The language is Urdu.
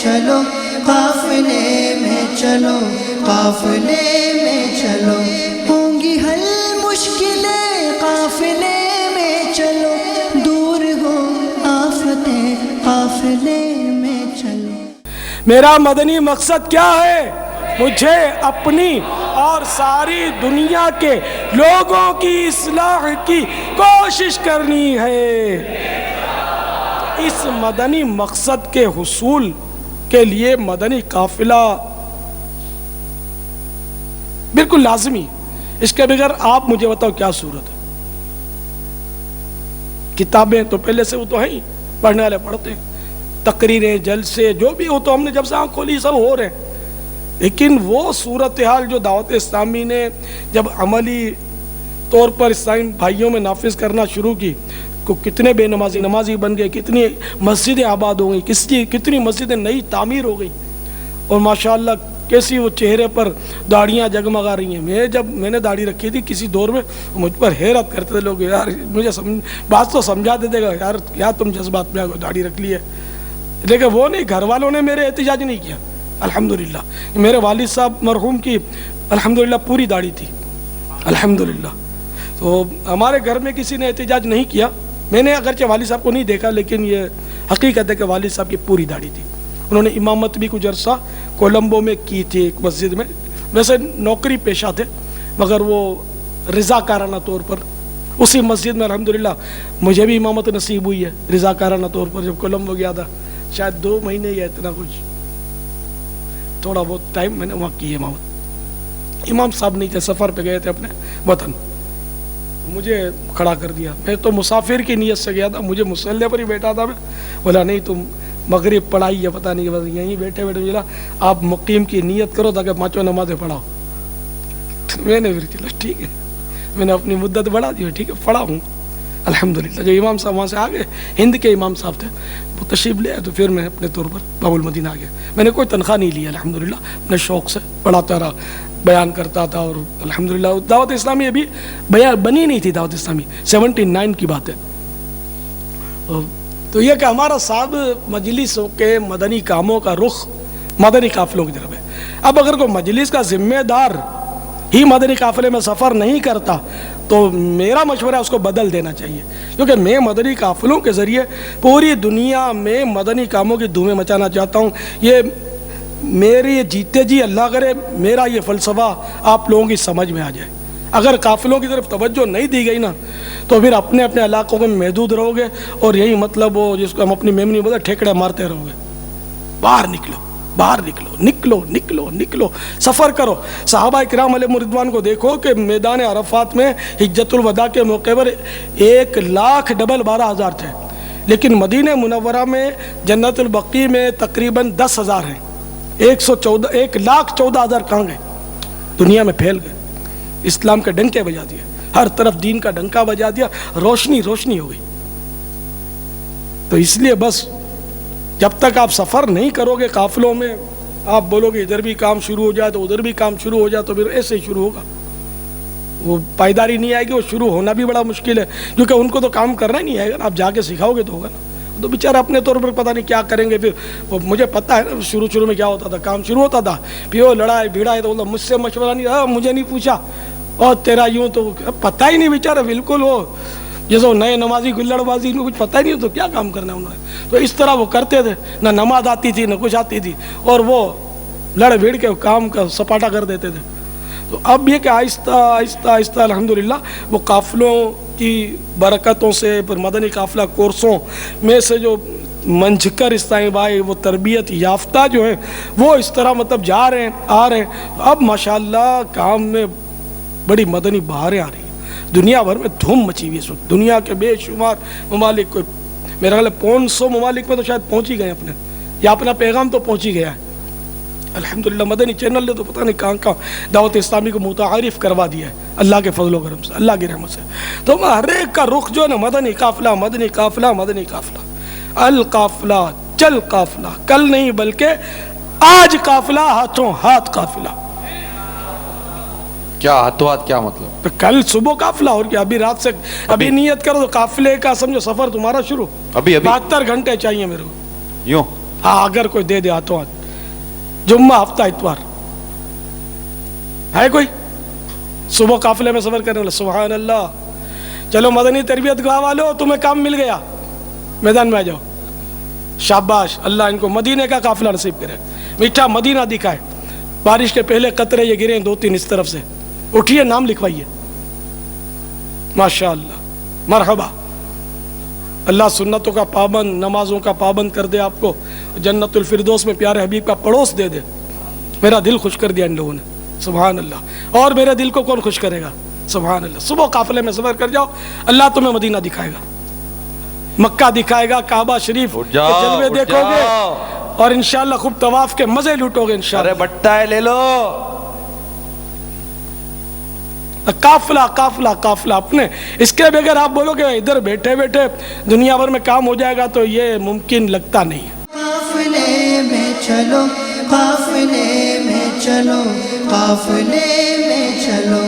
چلو قافلے میں چلو قافلے میں چلو ہوں گی حل مشکلیں قافلے میں چلو دور ہو آفتیں قافلے میں چلو. میرا مدنی مقصد کیا ہے؟ مجھے اپنی اور ساری دنیا کے لوگوں کی اصلاح کی کوشش کرنی ہے. اس مدنی مقصد کے حصول کے لیے مدنی قافلہ بالکل لازمی. اس کے بغیر آپ مجھے بتاؤ کیا صورت ہے؟ کتابیں تو پہلے سے وہ تو ہیں ہی، پڑھنے والے پڑھتے ہیں، تقریریں جلسے جو بھی ہو تو ہم نے جب سے آنکھ کھولی سب ہو رہے ہیں، لیکن وہ صورتحال جو دعوت اسلامی نے جب عملی طور پر اسلامی بھائیوں میں نافذ کرنا شروع کی، کتنے بے نمازی بن گئے، کتنی مسجدیں آباد ہو گئی، کتنی مسجدیں نئی تعمیر ہو گئی، اور ماشاءاللہ کیسی وہ چہرے پر داڑیاں جگمگا رہی ہیں. جب میں نے داڑھی رکھی تھی کسی دور میں مجھ پر حیرت کرتے تھے لوگ، یار مجھے بات تو سمجھا دیتے گا، یار کیا تم جذبات میں داڑھی رکھ لی ہے. لیکن وہ نہیں، گھر والوں نے میرے احتجاج نہیں کیا. الحمدللہ میرے والد صاحب مرحوم کی الحمدللہ پوری داڑھی تھی الحمدللہ. تو ہمارے گھر میں کسی نے احتجاج نہیں کیا. میں نے اگرچہ والد صاحب کو نہیں دیکھا، لیکن یہ حقیقت ہے کہ والد صاحب کی پوری داڑھی تھی. انہوں نے امامت بھی کچھ عرصہ کولمبو میں کی تھی ایک مسجد میں. ویسے نوکری پیشہ تھے مگر وہ رضاکارانہ طور پر اسی مسجد میں الحمدللہ مجھے بھی امامت نصیب ہوئی ہے رضاکارانہ طور پر. جب کولمبو گیا تھا شاید 2 مہینے یا اتنا کچھ تھوڑا بہت ٹائم میں نے وہاں کی امامت. امام صاحب نہیں تھے، سفر پہ گئے تھے اپنے وطن، مجھے کھڑا کر دیا. میں تو مسافر کی نیت سے گیا تھا، مجھے مصلی پر ہی بیٹھا تھا. میں بولا نہیں تم مغرب پڑھائی ہے پتہ نہیں، بس یہیں بیٹھے ملا آپ مقیم کی نیت کرو تاکہ 5 نمازیں پڑھاؤ. میں نے پھر چلا ٹھیک ہے، میں نے اپنی مدت بڑھا دی، ٹھیک ہے پڑھا ہوں الحمدللہ. جو امام صاحب وہاں سے آگے ہند کے امام صاحب تھے وہ تشریف لے آئے، تو پھر میں اپنے طور پر باب المدینہ آ گیا. میں نے کوئی تنخواہ نہیں لی الحمدللہ، اپنے شوق سے پڑھاتا رہا، بیان کرتا تھا. اور الحمدللہ دعوت اسلامی ابھی بنی نہیں تھی، دعوت اسلامی 79 کی بات ہے. تو یہ کہ ہمارا صاحب مجلسوں کے مدنی کاموں کا رخ مدنی قافلوں کی طرف ہے. اب اگر کوئی مجلس کا ذمہ دار ہی مدنی قافلے میں سفر نہیں کرتا تو میرا مشورہ ہے اس کو بدل دینا چاہیے، کیونکہ میں مدنی قافلوں کے ذریعے پوری دنیا میں مدنی کاموں کی دھومیں مچانا چاہتا ہوں. یہ میری جیتے جی اللہ کرے میرا یہ فلسفہ آپ لوگوں کی سمجھ میں آ جائے. اگر قافلوں کی طرف توجہ نہیں دی گئی نا تو پھر اپنے اپنے علاقوں میں محدود رہو گے، اور یہی مطلب وہ جس کو ہم اپنی میمنی بولتے ٹھیکڑے مارتے رہو گے. باہر نکلو، باہر نکلو، نکلو نکلو نکلو، سفر کرو. صحابہ کرام علیہ رضوان کو دیکھو کہ میدان عرفات میں حجۃ الوداع کے موقع پر 1,12,000 تھے، لیکن مدینہ منورہ میں جنت البقیع میں تقریباً 10,000 ہیں. 1,14,000 کہاں گئے؟ دنیا میں پھیل گئے. اسلام کے ڈنکے بجا دیے، ہر طرف دین کا ڈنکا بجا دیا، روشنی روشنی ہو گئی. تو اس لیے بس جب تک آپ سفر نہیں کرو گے قافلوں میں، آپ بولو گے ادھر بھی کام شروع ہو جائے تو ادھر بھی کام شروع ہو جائے، تو پھر ایسے ہی شروع ہوگا. وہ پائیداری نہیں آئے گی، وہ شروع ہونا بھی بڑا مشکل ہے، کیونکہ ان کو تو کام کرنا ہی نہیں آئے گا. آپ جا کے سکھاؤ گے تو ہوگا نا. تو بیچارہ اپنے طور پر پتہ نہیں کیا کریں گے. پھر مجھے پتہ ہے نا شروع میں کیا ہوتا تھا، کام شروع ہوتا تھا پھر وہ لڑائی بھیڑائی، تو مجھ سے مشورہ نہیں، مجھے نہیں پوچھا، اور تیرا یوں، تو پتہ ہی نہیں بیچارہ بالکل وہ جیسے نئے نمازی گلڑ بازی میں کچھ پتہ ہی نہیں تو کیا کام کرنا انہوں نے. تو اس طرح وہ کرتے تھے، نہ نماز آتی تھی نہ کچھ آتی تھی، اور وہ لڑ بھیڑ کے کام کا سپاٹا کر دیتے تھے. تو اب یہ کہ آہستہ آہستہ آہستہ الحمدللہ وہ قافلوں کی برکتوں سے، پھر مدنی قافلہ کورسوں میں سے جو منجھ کر اسلامی بھائی وہ تربیت یافتہ جو ہیں وہ اس طرح مطلب جا رہے ہیں آ رہے ہیں. اب ماشاءاللہ کام میں بڑی مدنی بہاریں آ رہی ہیں. دنیا بھر میں دھوم مچی ہوئی اس وقت، دنیا کے بے شمار ممالک کو، میرا خیال ہے 500 ممالک میں تو شاید پہنچ ہی گئے اپنے، یا اپنا پیغام تو پہنچ ہی گیا ہے الحمدللہ. مدنی چینل نے تو پتہ نہیں کہاں کہاں دعوت اسلامی کو متعارف کروا دیا ہے اللہ کے فضل و کرم سے، اللہ کی رحمت سے. تو ہر ایک کا رخ جو ہے نا مدنی قافلہ مدنی قافلہ مدنی قافلہ. القافلہ چل قافلہ، کل نہیں بلکہ آج قافلہ ہاتھوں ہاتھ قافلہ. کیا ہاتھوں ہاتھ کیا مطلب؟ کل صبح قافلہ، اور کیا ابھی رات سے ابھی نیت کرو تو قافلے کا سمجھو سفر تمہارا شروع. ابھی 72 گھنٹے چاہیے میرے کو. یوں ہاں اگر کوئی دے دے ہاتھوں ہاتھ. جمعہ ہفتہ اتوار ہے کوئی صبح قافلے میں سفر کرنے والا؟ سبحان اللہ. چلو مدنی تربیت گاہ والو تمہیں کام مل گیا, میدان میں آ جاؤ. شاباش, اللہ ان کو مدینے کا قافلہ نصیب کرے, میٹھا مدینہ دکھائے. بارش کے پہلے قطرے یہ گرے ہیں 2-3 اس طرف سے, اٹھیے نام لکھوائیے. ماشاء اللہ, مرحبا. اللہ سنتوں کا پابند, نمازوں کا پابند کر دے آپ کو, جنت الفردوس میں پیارے حبیب کا پڑوس دے دے. میرا دل خوش کر دیا ان لوگوں نے, سبحان اللہ. اور میرے دل کو کون خوش کرے گا؟ سبحان اللہ. صبح قافلے میں سفر کر جاؤ, اللہ تمہیں مدینہ دکھائے گا, مکہ دکھائے گا, کعبہ شریف کے جلوے دیکھو گے, اور انشاءاللہ خوب طواف کے مزے لوٹو گے انشاءاللہ. ارے بٹا ہے لے لو. قافلہ قافلہ قافلہ اپنے, اس کے بغیر آپ بولو کہ ادھر بیٹھے بیٹھے دنیا بھر میں کام ہو جائے گا تو یہ ممکن لگتا نہیں ہے. قافلے میں چلو, قافلے میں چلو, قافلے میں چلو.